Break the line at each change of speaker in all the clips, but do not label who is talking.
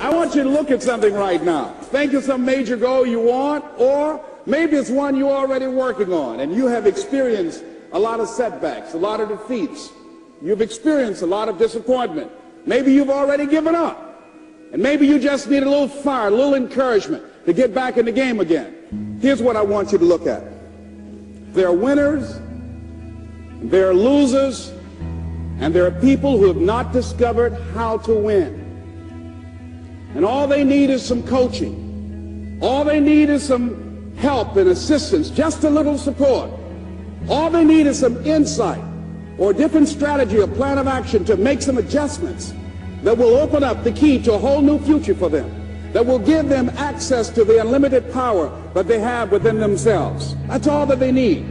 I want you to look at something right now. Think of some major goal you want, or maybe it's one you're already working on and you have experienced a lot of setbacks, a lot of defeats. You've experienced a lot of disappointment. Maybe you've already given up. And maybe you just need a little fire, a little encouragement to get back in the game again. Here's what I want you to look at. There are winners, there are losers, and there are people who have not discovered how to win. And all they need is some coaching. All they need is some help and assistance, just a little support. All they need is some insight or a different strategy or plan of action to make some adjustments that will open up the key to a whole new future for them, that will give them access to the unlimited power that they have within themselves. That's all that they need.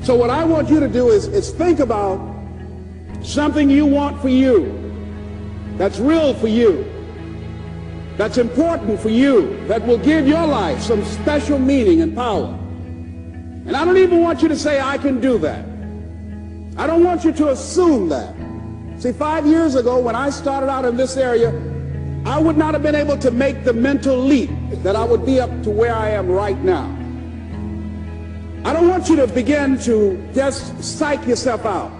So what I want you to do is think about something you want for you, that's real for you, that's important for you, that will give your life some special meaning and power. And I don't even want you to say, I can do that. I don't want you to assume that. See, 5 years ago when I started out in this area, I would not have been able to make the mental leap that I would be up to where I am right now. I don't want you to begin to just psych yourself out.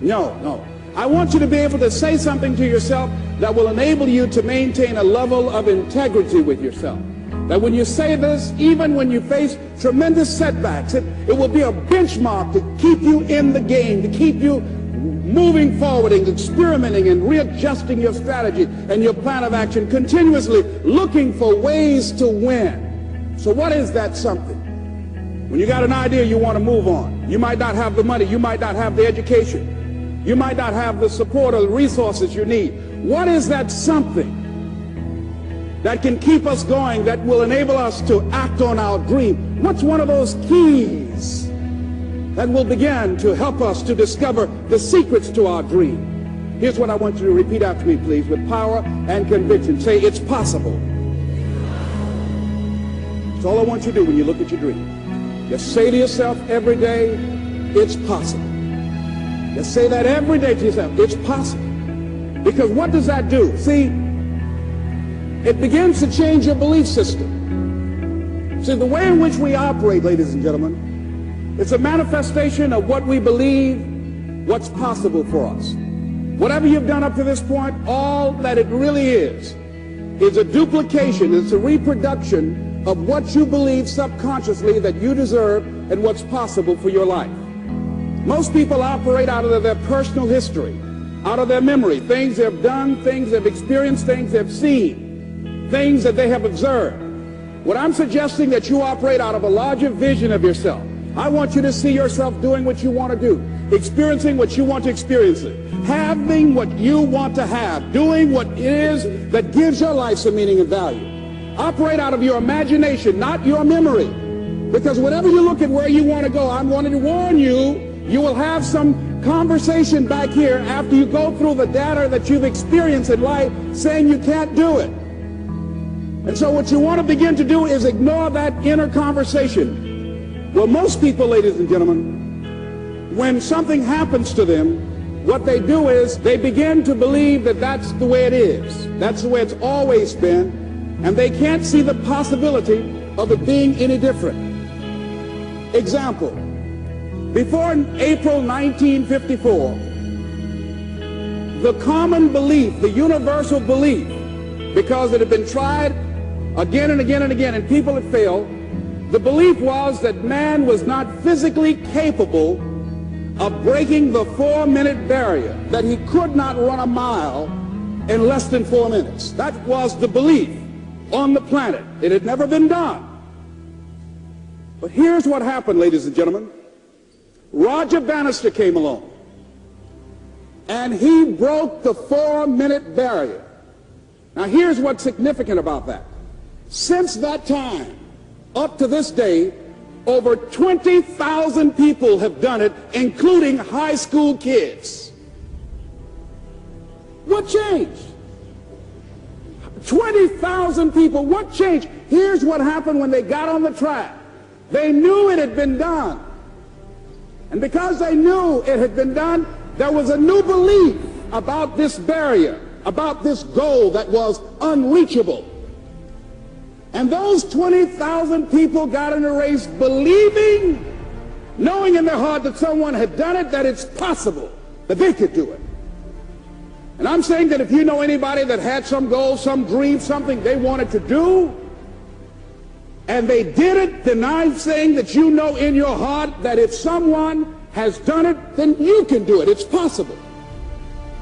No. I want you to be able to say something to yourself that will enable you to maintain a level of integrity with yourself. That when you say this, even when you face tremendous setbacks, it will be a benchmark to keep you in the game, to keep you moving forward and experimenting and readjusting your strategy and your plan of action, continuously looking for ways to win. So what is that something? When you got an idea you want to move on, you might not have the money, you might not have the education, you might not have the support or the resources you need. What is that something that can keep us going, that will enable us to act on our dream? What's one of those keys that will begin to help us to discover the secrets to our dream? Here's what I want you to repeat after me, please, with power and conviction. Say, it's possible. That's all I want you to do when you look at your dream. Just say to yourself every day, it's possible. Just say that every day to yourself, it's possible. Because what does that do? See, it begins to change your belief system. See, the way in which we operate, ladies and gentlemen, it's a manifestation of what we believe, what's possible for us. Whatever you've done up to this point, all that it really is a duplication, it's a reproduction of what you believe subconsciously that you deserve and what's possible for your life. Most people operate out of their personal history, out of their memory, things they've done, things they've experienced, things they've seen, things that they have observed. What I'm suggesting that you operate out of a larger vision of yourself. I want you to see yourself doing what you want to do, experiencing what you want to experience, having what you want to have, doing what it is that gives your life some meaning and value. Operate out of your imagination, not your memory. Because whenever you look at where you want to go, I'm wanting to warn you, you will have some conversation back here after you go through the data that you've experienced in life saying you can't do it. And so what you want to begin to do is ignore that inner conversation. Well, most people, ladies and gentlemen, when something happens to them, what they do is they begin to believe that that's the way it is. That's the way it's always been. And they can't see the possibility of it being any different. Example. Before April 1954, the common belief, the universal belief, because it had been tried again and again and again and people had failed, the belief was that man was not physically capable of breaking the 4-minute barrier, that he could not run a mile in less than 4 minutes. That was the belief on the planet. It had never been done. But here's what happened, ladies and gentlemen. Roger Bannister came along, and he broke the 4-minute barrier. Now here's what's significant about that. Since that time, up to this day, over 20,000 people have done it, including high school kids. What changed? 20,000 people, what changed? Here's what happened when they got on the track. They knew it had been done. And because they knew it had been done, there was a new belief about this barrier, about this goal that was unreachable. And those 20,000 people got in a race believing, knowing in their heart that someone had done it, that it's possible that they could do it. And I'm saying that if you know anybody that had some goal, some dream, something they wanted to do, and they did it, then I'm saying that you know in your heart that if someone has done it, then you can do it. It's possible.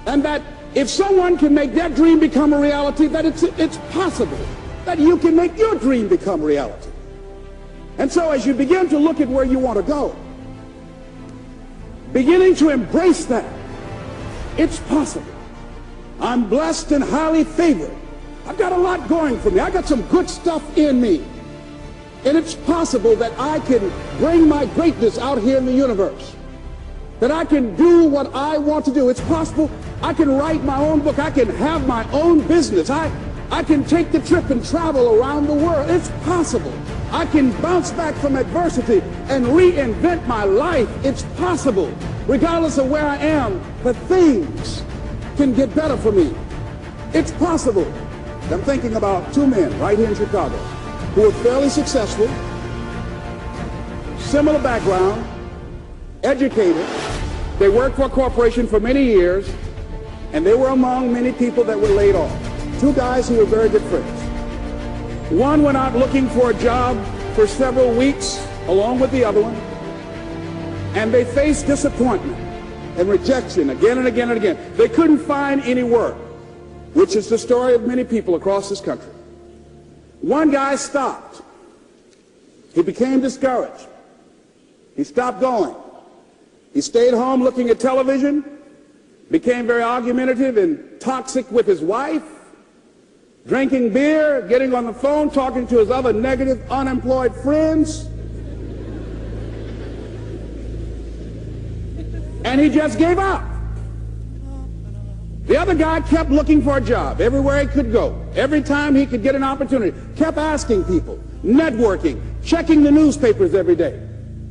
And that if someone can make their dream become a reality, that it's possible that you can make your dream become reality. And so as you begin to look at where you want to go, beginning to embrace that, it's possible. I'm blessed and highly favored. I've got a lot going for me. I got some good stuff in me. And it's possible that I can bring my greatness out here in the universe. That I can do what I want to do. It's possible I can write my own book. I can have my own business. I can take the trip and travel around the world. It's possible. I can bounce back from adversity and reinvent my life. It's possible. Regardless of where I am, that things can get better for me. It's possible. I'm thinking about two men right here in Chicago who were fairly successful, similar background, educated. They worked for a corporation for many years, and they were among many people that were laid off. Two guys who were very good friends. One went out looking for a job for several weeks along with the other one, and they faced disappointment and rejection again and again and again. They couldn't find any work, which is the story of many people across this country. One guy stopped. He became discouraged. He stopped going. He stayed home looking at television, became very argumentative and toxic with his wife, drinking beer, getting on the phone, talking to his other negative, unemployed friends. And he just gave up. The other guy kept looking for a job everywhere he could go. Every time he could get an opportunity, kept asking people, networking, checking the newspapers every day.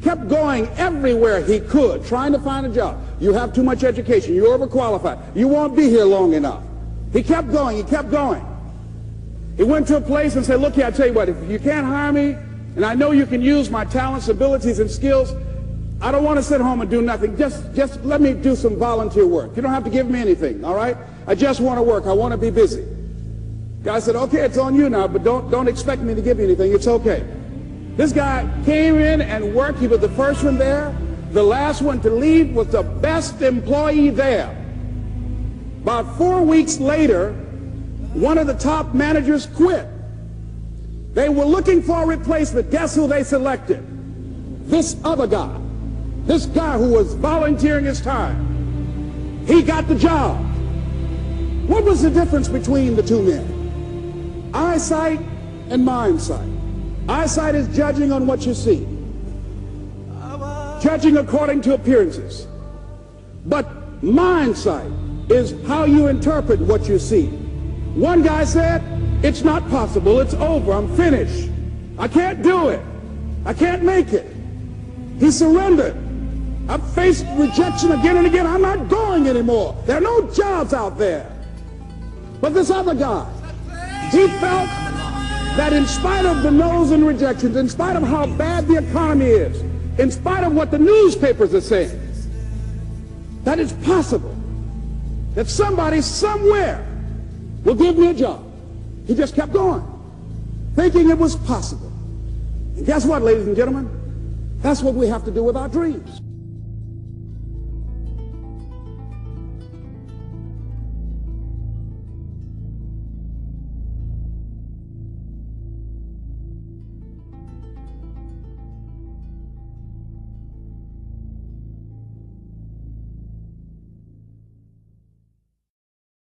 Kept going everywhere he could, trying to find a job. You have too much education. You're overqualified. You won't be here long enough. He kept going. He kept going. He went to a place and said, look here, I tell you what, if you can't hire me, and I know you can use my talents, abilities, and skills, I don't want to sit home and do nothing. Just let me do some volunteer work. You don't have to give me anything, all right? I just want to work. I want to be busy. Guy said, okay, it's on you now, but don't expect me to give you anything. It's okay. This guy came in and worked. He was the first one there. The last one to leave was the best employee there. About 4 weeks later, one of the top managers quit. They were looking for a replacement. Guess who they selected? This other guy. This guy who was volunteering his time. He got the job. What was the difference between the two men? Eyesight and mindsight. Eyesight is judging on what you see, judging according to appearances. But mindsight is how you interpret what you see. One guy said, it's not possible, it's over, I'm finished. I can't do it. I can't make it. He surrendered. I've faced rejection again and again. I'm not going anymore. There are no jobs out there. But this other guy, he felt that in spite of the no's and rejections, in spite of how bad the economy is, in spite of what the newspapers are saying, that it's possible that somebody somewhere will give me a job. He just kept going, thinking it was possible. And guess what, ladies and gentlemen? That's what we have to do with our dreams.